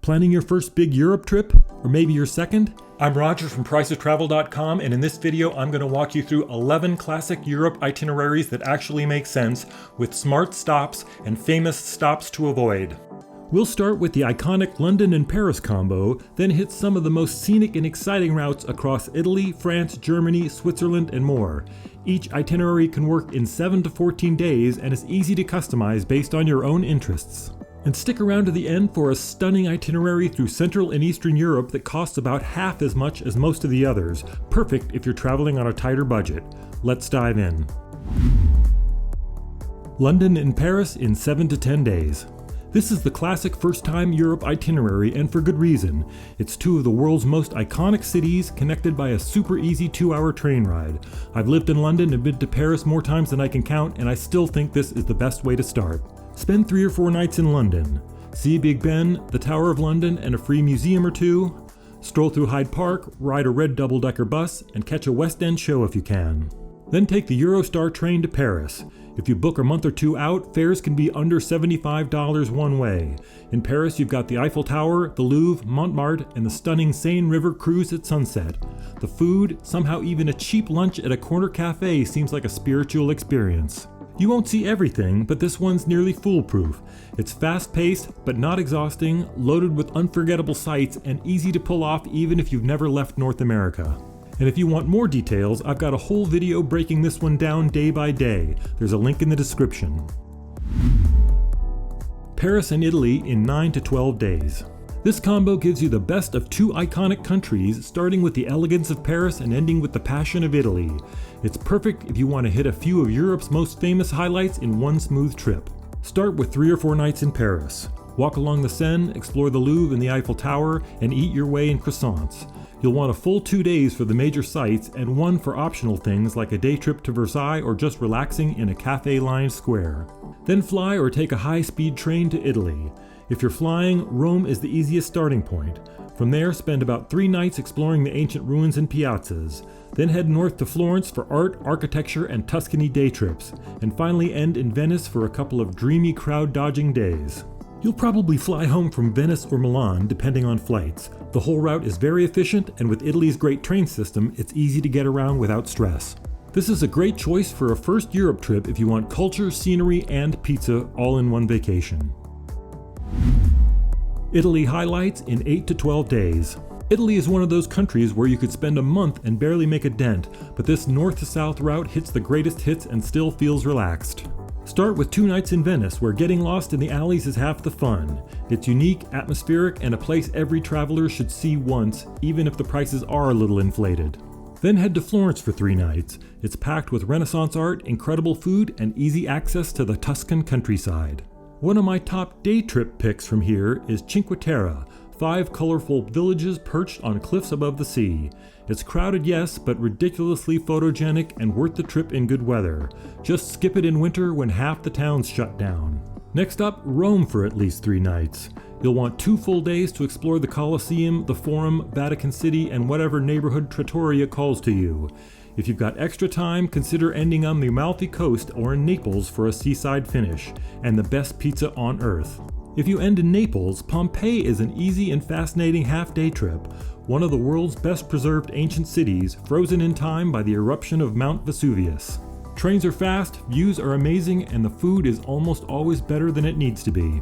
Planning your first big Europe trip? Or maybe your second? I'm Roger from PricesTravel.com, and in this video I'm going to walk you through 11 classic Europe itineraries that actually make sense, with smart stops and famous stops to avoid. We'll start with the iconic London and Paris combo, then hit some of the most scenic and exciting routes across Italy, France, Germany, Switzerland, and more. Each itinerary can work in 7 to 14 days and is easy to customize based on your own interests. And stick around to the end for a stunning itinerary through Central and Eastern Europe that costs about half as much as most of the others, perfect if you're traveling on a tighter budget. Let's dive in. London and Paris in 7 to 10 days. This is the classic first-time Europe itinerary, and for good reason. It's two of the world's most iconic cities, connected by a super easy 2-hour train ride. I've lived in London and been to Paris more times than I can count, and I still think this is the best way to start. Spend 3 or 4 nights in London. See Big Ben, the Tower of London, and a free museum or two. Stroll through Hyde Park, ride a red double-decker bus, and catch a West End show if you can. Then take the Eurostar train to Paris. If you book a month or two out, fares can be under $75 one way. In Paris, you've got the Eiffel Tower, the Louvre, Montmartre, and the stunning Seine River cruise at sunset. The food, somehow even a cheap lunch at a corner cafe, seems like a spiritual experience. You won't see everything, but this one's nearly foolproof. It's fast-paced, but not exhausting, loaded with unforgettable sights, and easy to pull off even if you've never left North America. And if you want more details, I've got a whole video breaking this one down day by day. There's a link in the description. Paris and Italy in 9 to 12 days. This combo gives you the best of 2 iconic countries, starting with the elegance of Paris and ending with the passion of Italy. It's perfect if you want to hit a few of Europe's most famous highlights in one smooth trip. Start with 3 or 4 nights in Paris. Walk along the Seine, explore the Louvre and the Eiffel Tower, and eat your way in croissants. You'll want a full 2 days for the major sites and 1 for optional things like a day trip to Versailles or just relaxing in a cafe-lined square. Then fly or take a high-speed train to Italy. If you're flying, Rome is the easiest starting point. From there, spend about 3 nights exploring the ancient ruins and piazzas. Then head north to Florence for art, architecture, and Tuscany day trips. And finally end in Venice for a couple of dreamy crowd-dodging days. You'll probably fly home from Venice or Milan, depending on flights. The whole route is very efficient, and with Italy's great train system, it's easy to get around without stress. This is a great choice for a first Europe trip if you want culture, scenery, and pizza all in one vacation. Italy highlights in 8 to 12 days. Italy is one of those countries where you could spend a month and barely make a dent, but this north to south route hits the greatest hits and still feels relaxed. Start with 2 nights in Venice, where getting lost in the alleys is half the fun. It's unique, atmospheric, and a place every traveler should see once, even if the prices are a little inflated. Then head to Florence for 3 nights. It's packed with Renaissance art, incredible food, and easy access to the Tuscan countryside. One of my top day trip picks from here is Cinque Terre, 5 colorful villages perched on cliffs above the sea. It's crowded, yes, but ridiculously photogenic and worth the trip in good weather. Just skip it in winter when half the town's shut down. Next up, Rome for at least 3 nights. You'll want 2 full days to explore the Colosseum, the Forum, Vatican City, and whatever neighborhood trattoria calls to you. If you've got extra time, consider ending on the Amalfi Coast or in Naples for a seaside finish, and the best pizza on earth. If you end in Naples, Pompeii is an easy and fascinating half-day trip, one of the world's best preserved ancient cities, frozen in time by the eruption of Mount Vesuvius. Trains are fast, views are amazing, and the food is almost always better than it needs to be.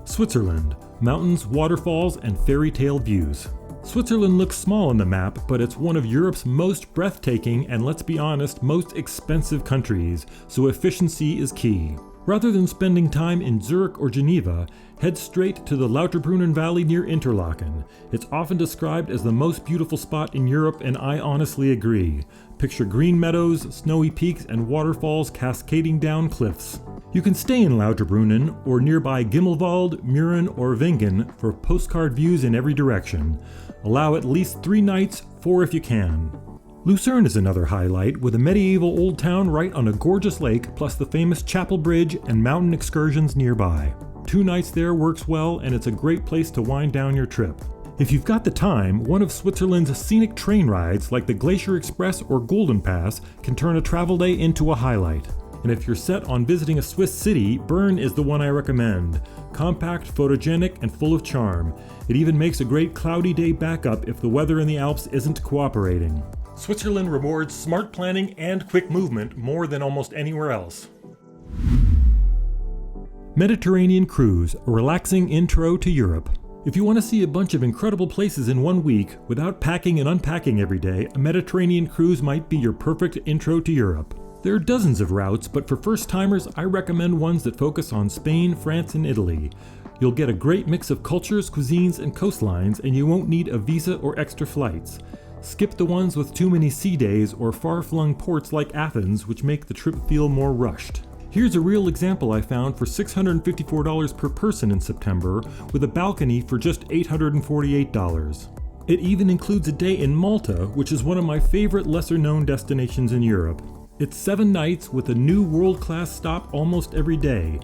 Switzerland, mountains, waterfalls, and fairy tale views. Switzerland looks small on the map, but it's one of Europe's most breathtaking and, let's be honest, most expensive countries, so efficiency is key. Rather than spending time in Zurich or Geneva, head straight to the Lauterbrunnen Valley near Interlaken. It's often described as the most beautiful spot in Europe, and I honestly agree. Picture green meadows, snowy peaks, and waterfalls cascading down cliffs. You can stay in Lauterbrunnen or nearby Gimmelwald, Mürren, or Wengen for postcard views in every direction. Allow at least 3 nights, 4 if you can. Lucerne is another highlight, with a medieval old town right on a gorgeous lake, plus the famous Chapel Bridge and mountain excursions nearby. 2 nights there works well, and it's a great place to wind down your trip. If you've got the time, one of Switzerland's scenic train rides like the Glacier Express or Golden Pass can turn a travel day into a highlight. And if you're set on visiting a Swiss city, Bern is the one I recommend. Compact, photogenic, and full of charm. It even makes a great cloudy day backup if the weather in the Alps isn't cooperating. Switzerland rewards smart planning and quick movement more than almost anywhere else. Mediterranean Cruise, a relaxing intro to Europe. If you want to see a bunch of incredible places in 1 week without packing and unpacking every day, a Mediterranean cruise might be your perfect intro to Europe. There are dozens of routes, but for first-timers, I recommend ones that focus on Spain, France, and Italy. You'll get a great mix of cultures, cuisines, and coastlines, and you won't need a visa or extra flights. Skip the ones with too many sea days or far-flung ports like Athens, which make the trip feel more rushed. Here's a real example I found for $654 per person in September, with a balcony for just $848. It even includes a day in Malta, which is one of my favorite lesser-known destinations in Europe. It's 7 nights with a new world-class stop almost every day.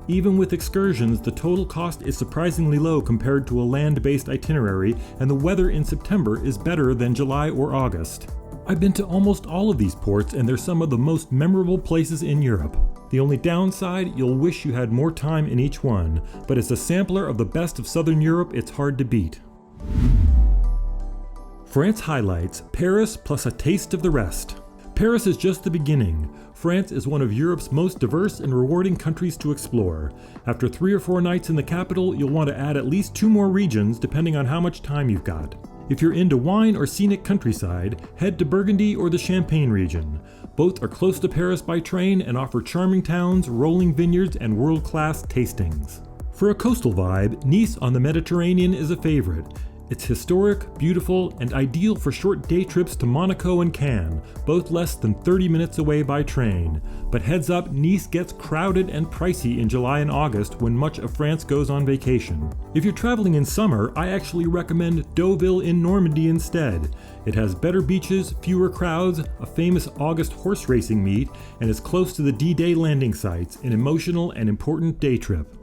Even with excursions, the total cost is surprisingly low compared to a land-based itinerary, and the weather in September is better than July or August. I've been to almost all of these ports, and they're some of the most memorable places in Europe. The only downside, you'll wish you had more time in each one, but as a sampler of the best of Southern Europe, it's hard to beat. France highlights, Paris plus a taste of the rest. Paris is just the beginning. France is one of Europe's most diverse and rewarding countries to explore. After 3 or 4 nights in the capital, you'll want to add at least 2 more regions depending on how much time you've got. If you're into wine or scenic countryside, head to Burgundy or the Champagne region. Both are close to Paris by train and offer charming towns, rolling vineyards, and world-class tastings. For a coastal vibe, Nice on the Mediterranean is a favorite. It's historic, beautiful, and ideal for short day trips to Monaco and Cannes, both less than 30 minutes away by train. But heads up, Nice gets crowded and pricey in July and August when much of France goes on vacation. If you're traveling in summer, I actually recommend Deauville in Normandy instead. It has better beaches, fewer crowds, a famous August horse racing meet, and is close to the D-Day landing sites, an emotional and important day trip.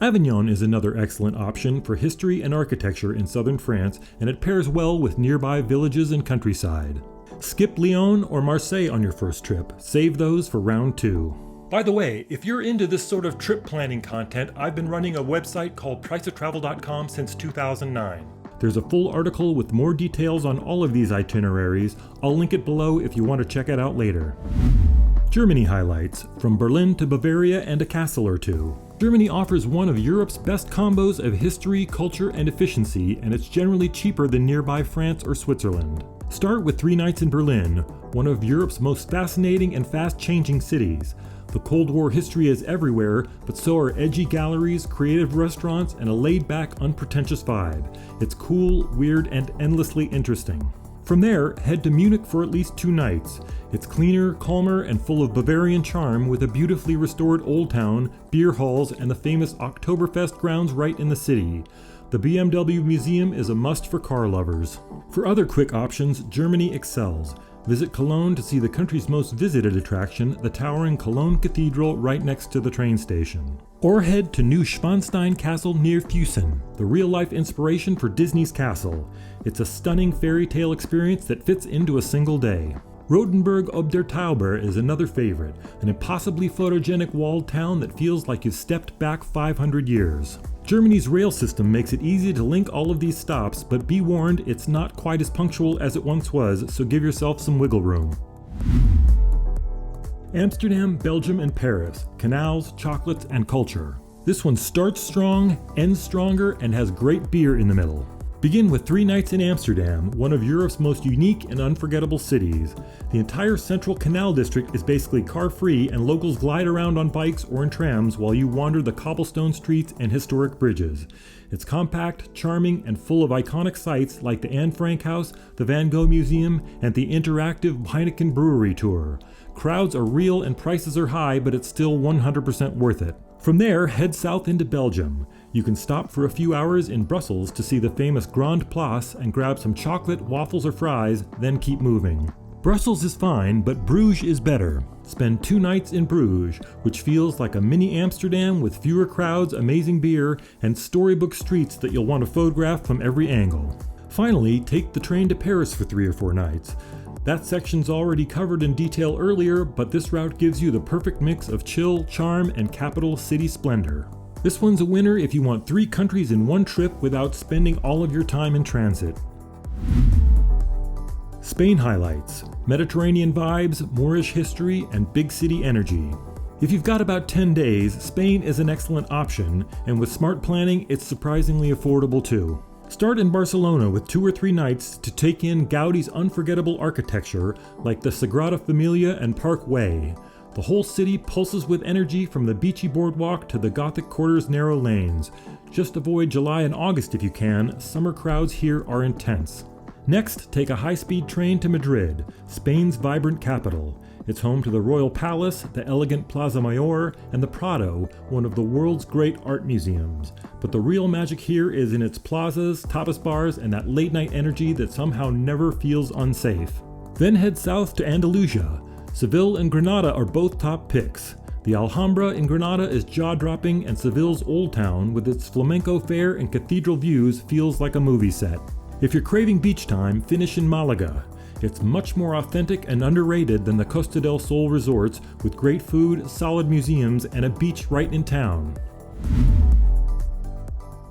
Avignon is another excellent option for history and architecture in southern France, and it pairs well with nearby villages and countryside. Skip Lyon or Marseille on your first trip. Save those for round 2. By the way, if you're into this sort of trip planning content, I've been running a website called priceoftravel.com since 2009. There's a full article with more details on all of these itineraries. I'll link it below if you want to check it out later. Germany highlights, from Berlin to Bavaria and a castle or two. Germany offers one of Europe's best combos of history, culture, and efficiency, and it's generally cheaper than nearby France or Switzerland. Start with 3 nights in Berlin, one of Europe's most fascinating and fast-changing cities. The Cold War history is everywhere, but so are edgy galleries, creative restaurants, and a laid-back, unpretentious vibe. It's cool, weird, and endlessly interesting. From there, head to Munich for at least 2 nights. It's cleaner, calmer, and full of Bavarian charm with a beautifully restored old town, beer halls, and the famous Oktoberfest grounds right in the city. The BMW Museum is a must for car lovers. For other quick options, Germany excels. Visit Cologne to see the country's most visited attraction, the towering Cologne Cathedral right next to the train station. Or head to Neuschwanstein Castle near Füssen, the real-life inspiration for Disney's castle. It's a stunning fairy tale experience that fits into a single day. Rotenburg ob der Tauber is another favorite, an impossibly photogenic walled town that feels like you've stepped back 500 years. Germany's rail system makes it easy to link all of these stops, but be warned, it's not quite as punctual as it once was, so give yourself some wiggle room. Amsterdam, Belgium, and Paris. Canals, chocolates, and culture. This one starts strong, ends stronger, and has great beer in the middle. Begin with 3 nights in Amsterdam, one of Europe's most unique and unforgettable cities. The entire central canal district is basically car-free, and locals glide around on bikes or in trams while you wander the cobblestone streets and historic bridges. It's compact, charming, and full of iconic sites like the Anne Frank House, the Van Gogh Museum, and the interactive Heineken Brewery Tour. Crowds are real and prices are high, but it's still 100% worth it. From there, head south into Belgium. You can stop for a few hours in Brussels to see the famous Grand Place and grab some chocolate, waffles, or fries, then keep moving. Brussels is fine, but Bruges is better. Spend 2 nights in Bruges, which feels like a mini Amsterdam with fewer crowds, amazing beer, and storybook streets that you'll want to photograph from every angle. Finally, take the train to Paris for 3 or 4 nights. That section's already covered in detail earlier, but this route gives you the perfect mix of chill, charm, and capital city splendor. This one's a winner if you want 3 countries in one trip without spending all of your time in transit. Spain highlights: Mediterranean vibes, Moorish history, and big city energy. If you've got about 10 days, Spain is an excellent option, and with smart planning, it's surprisingly affordable too. Start in Barcelona with 2 or 3 nights to take in Gaudi's unforgettable architecture like the Sagrada Familia and Park Way. The whole city pulses with energy from the beachy boardwalk to the Gothic Quarter's narrow lanes. Just avoid July and August if you can, summer crowds here are intense. Next, take a high-speed train to Madrid, Spain's vibrant capital. It's home to the Royal Palace, the elegant Plaza Mayor, and the Prado, one of the world's great art museums. But the real magic here is in its plazas, tapas bars, and that late-night energy that somehow never feels unsafe. Then head south to Andalusia. Seville and Granada are both top picks. The Alhambra in Granada is jaw-dropping, and Seville's Old Town, with its flamenco fair and cathedral views, feels like a movie set. If you're craving beach time, finish in Malaga. It's much more authentic and underrated than the Costa del Sol resorts, with great food, solid museums, and a beach right in town.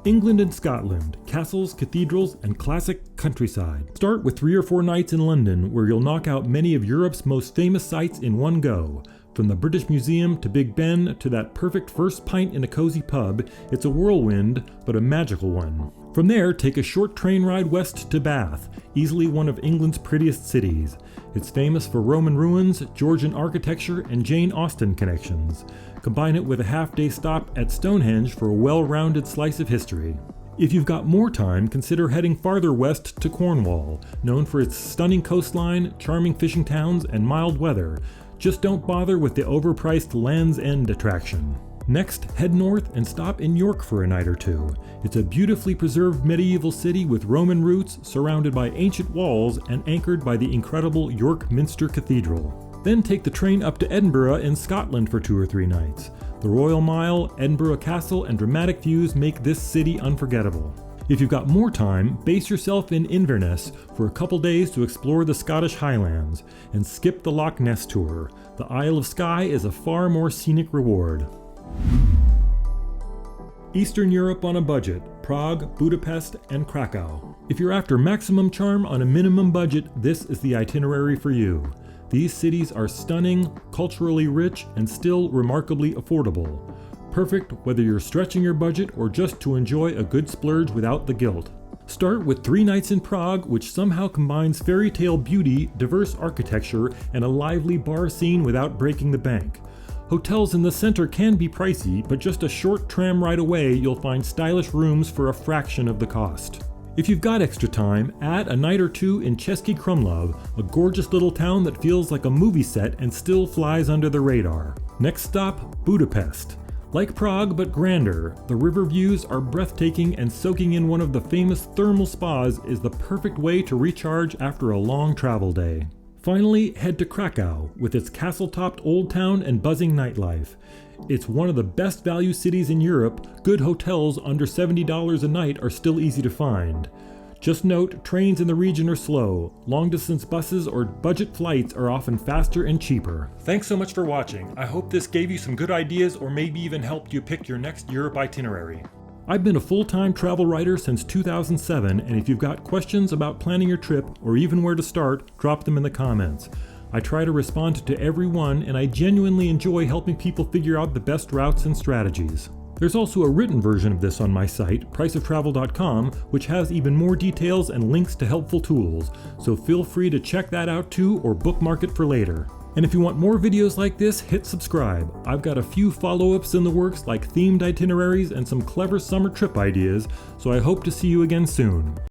England and Scotland, castles, cathedrals, and classic countryside. Start with 3 or 4 nights in London, where you'll knock out many of Europe's most famous sites in one go. From the British Museum to Big Ben to that perfect first pint in a cozy pub, it's a whirlwind, but a magical one. From there, take a short train ride west to Bath, easily one of England's prettiest cities. It's famous for Roman ruins, Georgian architecture, and Jane Austen connections. Combine it with a half-day stop at Stonehenge for a well-rounded slice of history. If you've got more time, consider heading farther west to Cornwall, known for its stunning coastline, charming fishing towns, and mild weather. Just don't bother with the overpriced Land's End attraction. Next, head north and stop in York for a night or 2. It's a beautifully preserved medieval city with Roman roots, surrounded by ancient walls and anchored by the incredible York Minster Cathedral. Then take the train up to Edinburgh in Scotland for 2 or 3 nights. The Royal Mile, Edinburgh Castle, and dramatic views make this city unforgettable. If you've got more time, base yourself in Inverness for a couple days to explore the Scottish Highlands, and skip the Loch Ness tour. The Isle of Skye is a far more scenic reward. Eastern Europe on a budget: Prague, Budapest, and Krakow. If you're after maximum charm on a minimum budget, this is the itinerary for you. These cities are stunning, culturally rich, and still remarkably affordable. Perfect whether you're stretching your budget or just to enjoy a good splurge without the guilt. Start with 3 nights in Prague, which somehow combines fairy tale beauty, diverse architecture, and a lively bar scene without breaking the bank. Hotels in the center can be pricey, but just a short tram ride away you'll find stylish rooms for a fraction of the cost. If you've got extra time, add a night or 2 in Český Krumlov, a gorgeous little town that feels like a movie set and still flies under the radar. Next stop, Budapest. Like Prague, but grander, the river views are breathtaking, and soaking in one of the famous thermal spas is the perfect way to recharge after a long travel day. Finally, head to Krakow, with its castle-topped old town and buzzing nightlife. It's one of the best value cities in Europe. Good hotels under $70 a night are still easy to find. Just note, trains in the region are slow. Long-distance buses or budget flights are often faster and cheaper. Thanks so much for watching. I hope this gave you some good ideas or maybe even helped you pick your next Europe itinerary. I've been a full-time travel writer since 2007, and if you've got questions about planning your trip or even where to start, drop them in the comments. I try to respond to everyone, and I genuinely enjoy helping people figure out the best routes and strategies. There's also a written version of this on my site, priceoftravel.com, which has even more details and links to helpful tools, so feel free to check that out too or bookmark it for later. And if you want more videos like this, hit subscribe. I've got a few follow-ups in the works, like themed itineraries and some clever summer trip ideas, so I hope to see you again soon.